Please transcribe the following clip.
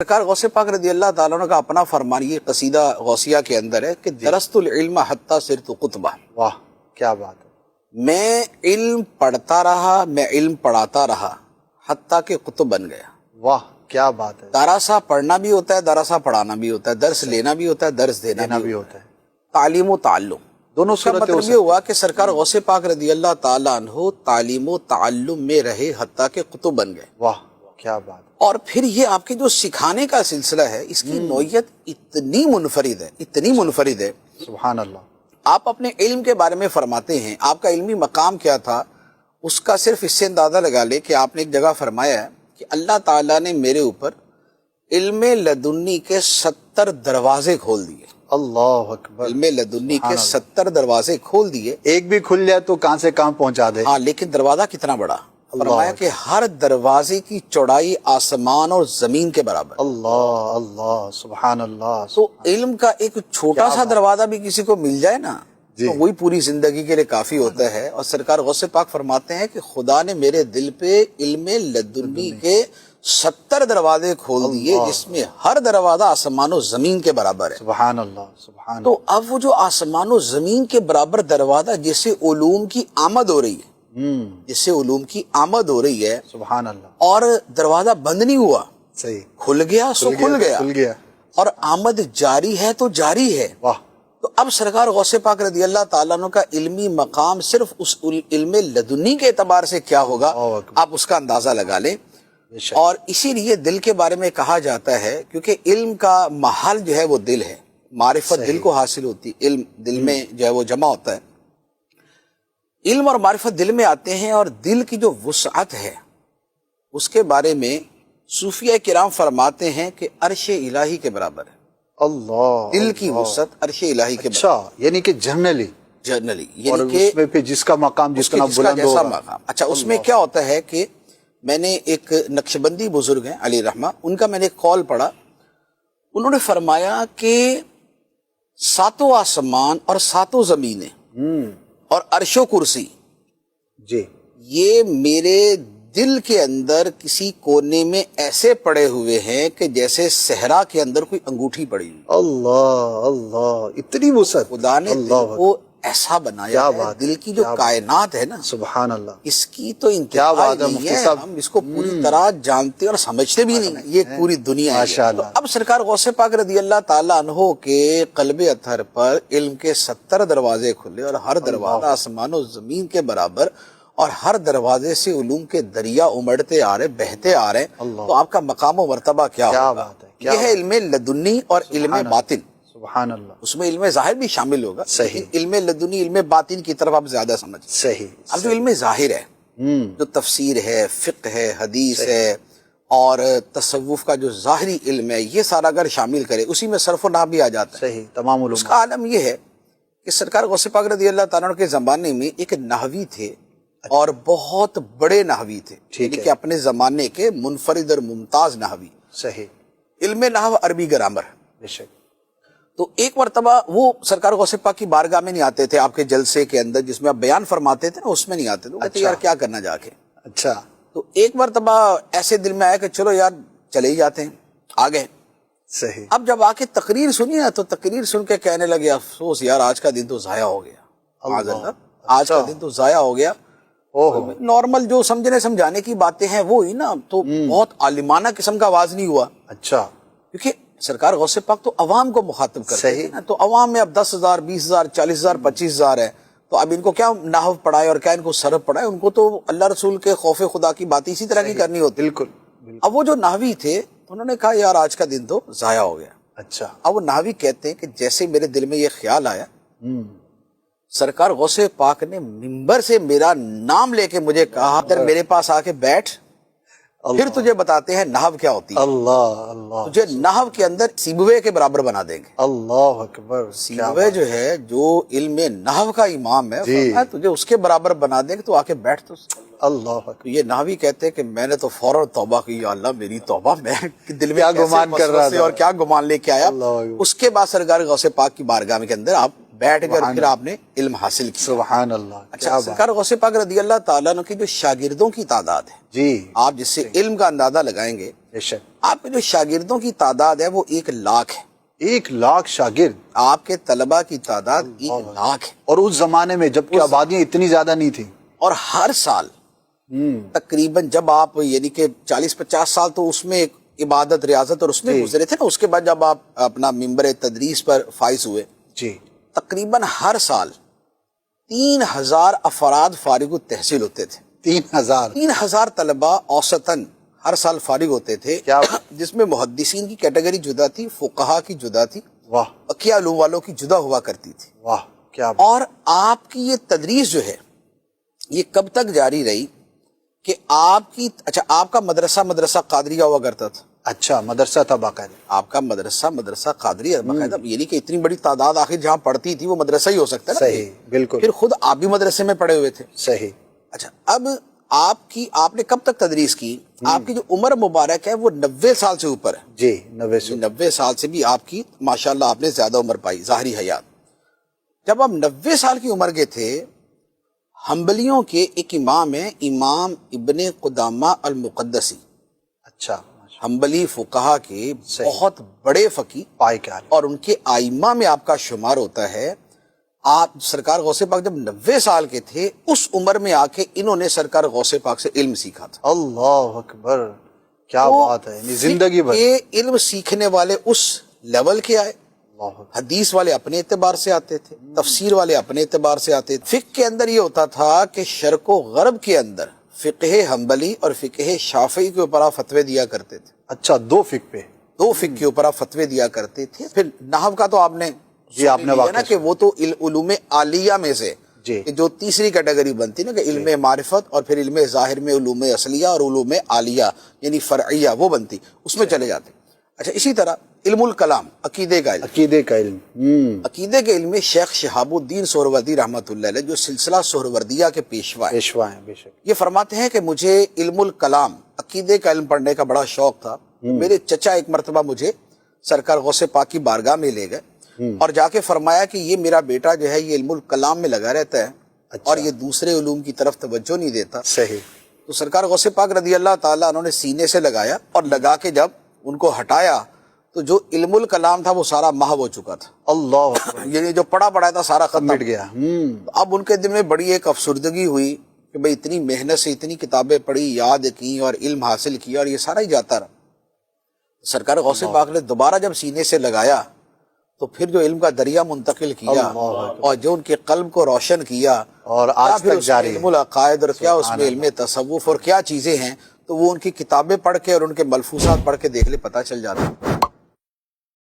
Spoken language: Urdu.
سرکار غوث پاک رضی اللہ تعالیٰ عنہ کا اپنا فرمان یہ قصیدہ غوثیہ کے اندر ہے کہ درست العلم حتی صرت قطبہ. واہ کیا بات ہے. میں علم پڑھتا رہا، میں علم پڑھاتا رہا حتیٰ کہ قطب بن گیا. واہ کیا بات ہے. دراسہ پڑھنا بھی ہوتا ہے، دراسہ پڑھانا بھی ہوتا ہے، درس لینا بھی ہوتا ہے، درس دینا بھی ہوتا ہے. تعلیم و تعلم دونوں اس کا صورتیں مطلب یہ ہوا کہ سرکار غوث پاک رضی اللہ تعالیٰ عنہ تعلیم و تعلم میں رہے حتیٰ کہ قطب بن گئے. واہ کیا بات ہے. اور پھر یہ آپ کی جو سکھانے کا سلسلہ ہے اس کی نوعیت اتنی منفرد ہے، اتنی منفرد ہے. سبحان اللہ. آپ اپنے علم کے بارے میں فرماتے ہیں آپ کا علمی مقام کیا تھا، اس کا صرف اس سے اندازہ لگا لے کہ آپ نے ایک جگہ فرمایا ہے کہ اللہ تعالیٰ نے میرے اوپر علم لدنی کے 70 دروازے کھول دیے. اللہ اکبر. علم لدنی کے 70 دروازے کھول دیے. ایک بھی کھل جائے تو کہاں سے کہاں پہنچا دے. ہاں لیکن دروازہ کتنا بڑا؟ فرمایا کہ ہر دروازے کی چوڑائی آسمان اور زمین کے برابر. اللہ اللہ سبحان اللہ. تو علم کا ایک چھوٹا سا دروازہ بھی کسی کو مل جائے نا تو وہی پوری زندگی کے لیے کافی ہوتا ہے. اور سرکار غوث پاک فرماتے ہیں کہ خدا نے میرے دل پہ علم لدنی کے 70 دروازے کھول دیے جس میں ہر دروازہ آسمان و زمین کے برابر ہے. سبحان اللہ سبحان. تو اب وہ جو آسمان و زمین کے برابر دروازہ جس سے علوم کی آمد ہو رہی ہے، جس سے علوم کی آمد ہو رہی ہے، سبحان اللہ. اور دروازہ بند نہیں ہوا، صحیح کھل گیا سو کھل گیا، اور آمد جاری ہے تو جاری ہے. واہ. تو اب سرکار غوث پاک رضی اللہ تعالیٰ عنہ کا علمی مقام صرف اس علم لدنی کے اعتبار سے کیا ہوگا آپ اس کا اندازہ لگا لیں. اور اسی لیے دل کے بارے میں کہا جاتا ہے کیونکہ علم کا محل جو ہے وہ دل ہے، معرفت دل کو حاصل ہوتی، علم دل میں جو ہے وہ جمع ہوتا ہے. علم اور معرفت دل میں آتے ہیں اور دل کی جو وسعت ہے اس کے بارے میں صوفیہ کرام فرماتے ہیں کہ عرش الہی کے برابر ہے. اللہ. دل کی وسعت عرش الہی کے برابر. اچھا یعنی کہ جنرلی یعنی کہ اس میں پھر جس کا مقام جس کا بلند جیسا ہوگا. مقام. اچھا اس میں کیا ہوتا ہے کہ میں نے ایک نقشبندی بزرگ ہیں علی رحمہ، ان کا میں نے ایک قول پڑھا. انہوں نے فرمایا کہ 7 آسمان اور 7 زمینیں اور عرش و کرسی جی یہ میرے دل کے اندر کسی کونے میں ایسے پڑے ہوئے ہیں کہ جیسے صحرا کے اندر کوئی انگوٹھی پڑی ہوئی. اللہ اللہ اتنی وسعت. خدا نے دل کو ایسا بنایا ہے. دل کی جو کائنات ہے نا سبحان اللہ اس کی تو انتہا نہیں ہے، ہم اس کو پوری طرح جانتے اور سمجھتے بھی نہیں. یہ پوری دنیا ہے. تو اب سرکار غوث پاک رضی اللہ تعالیٰ عنہ کے قلب اطہر پر علم کے 70 دروازے کھلے اور ہر دروازہ آسمان و زمین کے برابر، اور ہر دروازے سے علوم کے دریا امڑتے آ رہے، بہتے آ رہے. تو آپ کا مقام و مرتبہ کیا ہوگا؟ یہ ہے علم لدنی اور علم باطن. سبحان اللہ. اس میں علم ظاہر بھی شامل ہوگا. صحیح. علم لدنی علم باطن کی طرف آپ زیادہ سمجھ. صحیح. اب جو علم ظاہر ہے جو تفسیر ہے، فقہ ہے، حدیث ہے اور تصوف کا جو ظاہری علم ہے، یہ سارا اگر شامل کرے اسی میں صرف و نحو بھی آ جاتا ہے. صحیح. تمام علوم. اس کا عالم یہ ہے کہ سرکار غوث پاک رضی اللہ تعالیٰ عنہ کے زمانے میں ایک نحوی تھے اور بہت بڑے نحوی تھے، یعنی کہ اپنے زمانے کے منفرد اور ممتاز نحوی. صحیح. علم نحو عربی گرامر. بے شک. تو ایک مرتبہ وہ سرکار غوث پاک کی بارگاہ میں نہیں آتے تھے، آپ کے جلسے کے اندر جس میں آپ بیان فرماتے تھے نا اس میں نہیں آتے تھے. کہتے یار کیا کرنا جا کے. اچھا. تو ایک مرتبہ ایسے دل میں آیا کہ چلو یار چلے ہی جاتے ہیں. آ گئے. صحیح. اب جب آ کے تقریر سنی نا تو تقریر سن کے کہنے لگے افسوس یار آج کا دن تو ضائع ہو گیا. آج کا دن تو ضائع ہو گیا. نارمل جو سمجھنے سمجھانے کی باتیں ہیں وہ ہی نا، تو بہت عالمانہ قسم کا آواز نہیں ہوا. اچھا. کیونکہ سرکار غوث پاک تو عوام کو مخاطب کرتے ہیں نا، تو عوام میں اب 10,000 20,000 40,000 25,000 ہے. تو اب ان کو کیا نحو پڑھائے اور کیا ان کو صرف پڑھائے، ان کو تو اللہ رسول کے خوف خدا کی بات اسی طرح کی کرنی ہوتی. بالکل. اب وہ جو نحوی تھے انہوں نے کہا یار آج کا دن تو ضائع ہو گیا. اچھا. اب وہ نحوی کہتے ہیں کہ جیسے میرے دل میں یہ خیال آیا، سرکار غوث پاک نے منبر سے میرا نام لے کے مجھے کہا ادھر میرے پاس آ کے بیٹھ، پھر تجھے بتاتے ہیں نحو کیا ہوتی ہے. اللہ اللہ. تجھے نحو کے اندر سیبوے کے برابر بنا دیں گے. اللہ اکبر. سیبوے جو ہے جو علم نحو کا امام ہے فرمایا تجھے اس کے برابر بنا دیں گے، تو آ کے بیٹھ. تو اللہ اکبر. یہ نحوی کہتے ہیں کہ میں نے تو فوراً توبہ کی، یا اللہ میری توبہ، میں دل میں کیا گمان کر رہا تھا اور کیا گمان لے کے آیا. اس کے بعد سرکار غوث پاک کی بارگاہ کے اندر آپ بیٹھ کر پھر آپ نے علم حاصل کیا. سبحان اللہ. اچھا سرکار غوث پاک رضی اللہ تعالیٰ عنہ کی جو شاگردوں کی تعداد ہے جی آپ جس سے علم کا اندازہ لگائیں گے بے شک آپ کے جو شاگردوں کی تعداد ہے وہ 1,00,000 ہے. 1,00,000 شاگرد. آپ کے طلبہ کی تعداد 1,00,000 ہے. اور اس زمانے میں جب کہ آبادیاں اتنی زیادہ نہیں تھی. اور ہر سال تقریباً جب آپ یعنی کہ 40-50 سال تو اس میں ایک عبادت ریاضت اور اس میں گزرے تھے نا. اس کے بعد جب آپ اپنا ممبر تدریس پر فائز ہوئے, جی, تقریباً ہر سال 3,000 افراد فارغ التحصیل ہوتے تھے. 3,000 طلبہ اوسطاً ہر سال فارغ ہوتے تھے, جس میں محدثین کی کیٹیگری جدا تھی, فقہا کی جدا تھی, واہ, بقیہ علوم والوں کی جدا ہوا کرتی تھی. واہ, کیا اور آپ کی یہ تدریس جو ہے یہ کب تک جاری رہی کہ آپ کی آپ کا مدرسہ قادریہ ہوا کرتا تھا. اچھا, مدرسہ تھا باقاعدہ. آپ کا مدرسہ قادریہ باقاعدہ, یعنی کہ اتنی بڑی تعداد آخر جہاں پڑھتی تھی وہ مدرسہ ہی ہو سکتا ہے نا. صحیح, بالکل. پھر خود آپ بھی مدرسے میں پڑھے ہوئے تھے. صحیح. اچھا, اب آپ نے کب تک تدریس کی؟ آپ کی جو عمر مبارک ہے وہ 90 سال سے اوپر ہے. جی, 90 سال سے بھی آپ کی ماشاءاللہ آپ نے زیادہ عمر پائی, ظاہری حیات. جب آپ 90 سال کی عمر کے تھے, حنبلیوں کے ایک امام ہیں, امام ابن قدامہ المقدسی. اچھا, حنبلی فقہا کے بہت بڑے فقی پائے کیا, اور ان کے ائمہ میں آپ کا شمار ہوتا ہے. آپ سرکار غوث پاک جب 90 سال کے تھے, اس عمر میں آ کے انہوں نے سرکار غوث پاک سے علم سیکھا تھا. اللہ اکبر, کیا بات ہے. یعنی زندگی بھر یہ علم سیکھنے والے اس لیول کے آئے. حدیث والے اپنے اعتبار سے آتے تھے, تفسیر والے اپنے اعتبار سے آتے تھے. فقہ کے اندر یہ ہوتا تھا کہ شرق و غرب کے اندر فقہ حنبلی اور فقہ شافعی کے اوپر آپ فتوے دیا کرتے تھے. اچھا, دو فقہ کے اوپر آپ فتوے دیا کرتے تھے. پھر نحو کا تو آپ نے جی, آپ نے نا کہ وہ تو علوم عالیہ میں سے جی, جو تیسری کیٹیگری بنتی نا کہ علم معرفت اور پھر علم ظاہر میں علوم اصلیہ اور علوم عالیہ یعنی فرعیہ وہ بنتی, اس میں چلے جاتے. اچھا, اسی طرح علم الکلام, عقیدے کا علم. عقیدے کے علم میں شیخ شہاب الدین سہروردی رحمۃ اللہ علیہ جو سلسلہ سہروردیہ کے پیشوا ہیں, بے شک, یہ فرماتے ہیں کہ مجھے علم الکلام عقیدے کا علم پڑھنے کا بڑا شوق تھا. میرے چچا ایک مرتبہ مجھے سرکار غوث پاک کی بارگاہ میں لے گئے اور جا کے فرمایا کہ یہ میرا بیٹا جو ہے یہ علم الکلام میں لگا رہتا ہے اور یہ دوسرے علوم کی طرف توجہ نہیں دیتا. صحیح. تو سرکار غوث پاک رضی اللہ تعالیٰ انہوں نے سینے سے لگایا اور لگا کے جب ان کو ہٹایا تو جو علم الکلام تھا وہ سارا محو ہو چکا تھا. اللہ, یعنی جو پڑھا تھا سارا ختم مٹ گیا. اب ان کے دل میں بڑی ایک افسردگی ہوئی کہ بھئی اتنی محنت سے اتنی کتابیں پڑھی, یاد کی اور علم حاصل کیا اور یہ سارا ہی جاتا رہا. سرکار غوث پاک نے دوبارہ جب سینے سے لگایا تو پھر جو علم کا دریا منتقل کیا اور جو ان کے قلب کو روشن کیا اور آج تک جاری علم العقائد اور کیا اس میں علم تصوف اور کیا چیزیں ہیں, تو وہ ان کی کتابیں پڑھ کے اور ان کے ملفوظات پڑھ کے دیکھ لے پتہ چل جاتا.